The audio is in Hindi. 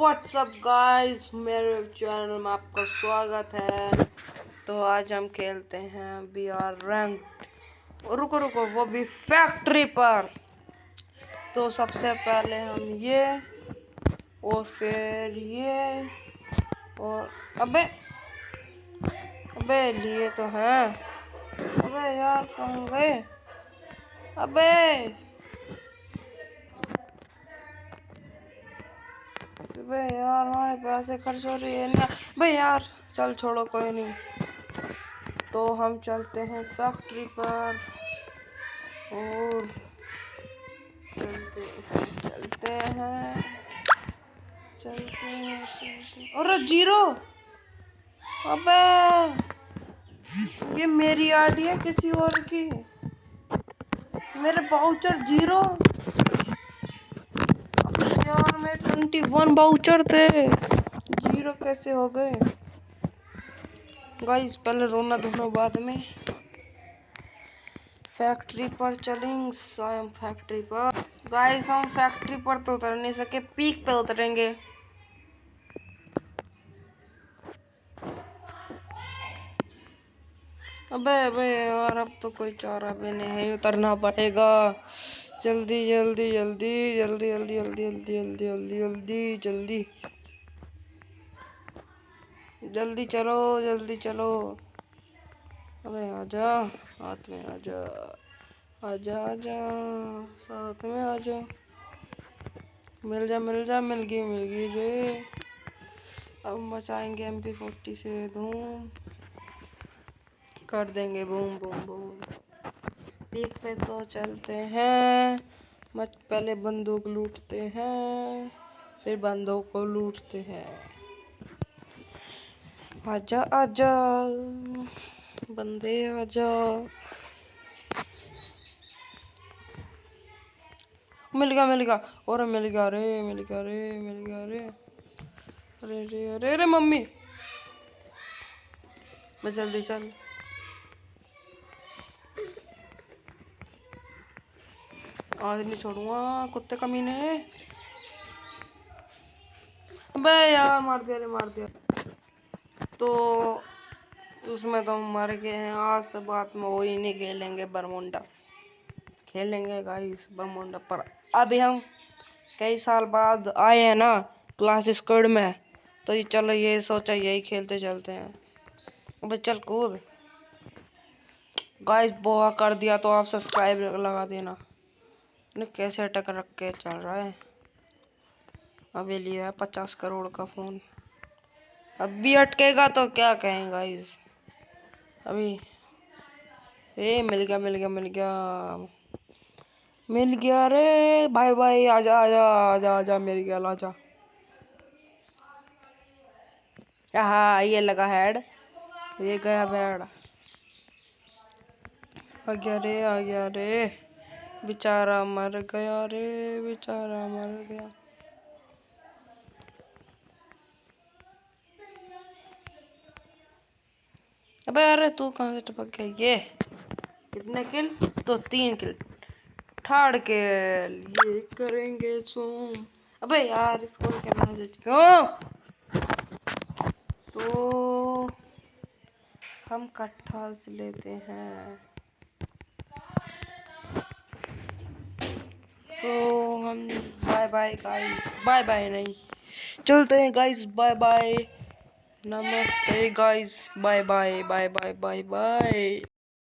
व्हाट्सअप गाइस, मेरे चैनल में आपका स्वागत है। तो आज हम खेलते हैं BR रैंक। रुको रुको, वो भी फैक्ट्री पर। तो सबसे पहले हम ये और फिर ये और अबे लिए तो हैं। अबे यार कहाँ गए? अबे यार हमारे पैसे खर्च हो रही है ना भाई यार। चल छोड़ो, कोई नहीं। तो हम चलते हैं फैक्ट्री पर और चलते हैं। और जीरो। अबे ये मेरी आईडी है किसी और की। मेरे वाउचर जीरो। यार में 21 वाउचर थे, जीरो कैसे हो गए? गाइस पहले रोना धोना बाद में। फैक्ट्री पर चलेंगे। फैक्ट्री पर गाइस, हम फैक्ट्री पर तो उतर नहीं सके, पीक पे उतरेंगे। अबे यार, अब तो कोई चारा भी नहीं, उतरना पड़ेगा। जल्दी जल्दी जल्दी जल्दी जल्दी जल्दी जल्दी जल्दी जल्दी जल्दी जल्दी जल्दी चलो, जल्दी चलो। अबे आजा, हाथ में आजा, आजा आजा, साथ में आजा। मिल जा मिल जा, मिल गई रे। अब मचाएंगे MP40 से धूम, कर देंगे बूम बूम बूम। पीक पे तो चलते हैं। पहले बंदूक लूटते हैं, फिर बंदूक को लूटते हैं। आजा आजा बंदे आजा। मिल गया और मिल गया रे। अरे मम्मी, मैं जल्दी चल। आज नहीं छोड़ूंगा कुत्ते कमीने। अबे यार मार दिया। तो उसमें तो हम मर गए हैं। आज से बात में वही नहीं खेलेंगे, बरमुंडा खेलेंगे गाइस, बरमुंडा पर। अभी हम कई साल बाद आए हैं ना क्लास स्क्वाड में, तो चलो ये सोचा यही खेलते चलते हैं। अबे चल कूद। गाइस बोआ कर दिया तो आप सब्सक्राइब लगा देना। कैसे अटक रख के चल रहा है। अभी लिया है 50 करोड़ का फोन, अब भी अटकेगा तो क्या कहें गाइस। अभी मिल गया रे। बाय आजा मेरी गैल आजा। हाँ ये लगा हेड, ये गया बैड। आ गया रे, बेचारा मर गया रे, बेचारा मर गया। अबे अरे तू कहाँ से टपक गया? ये कितने किल? तो 3 किल। थर्ड किल ये करेंगे सोम। अबे यार इसको क्या मैसेज क्यों? तो हम कट्ठा से लेते हैं। तो हम बाय गाइस, बाय नहीं, चलते हैं गाइस, बाय नमस्ते गाइस, बाय।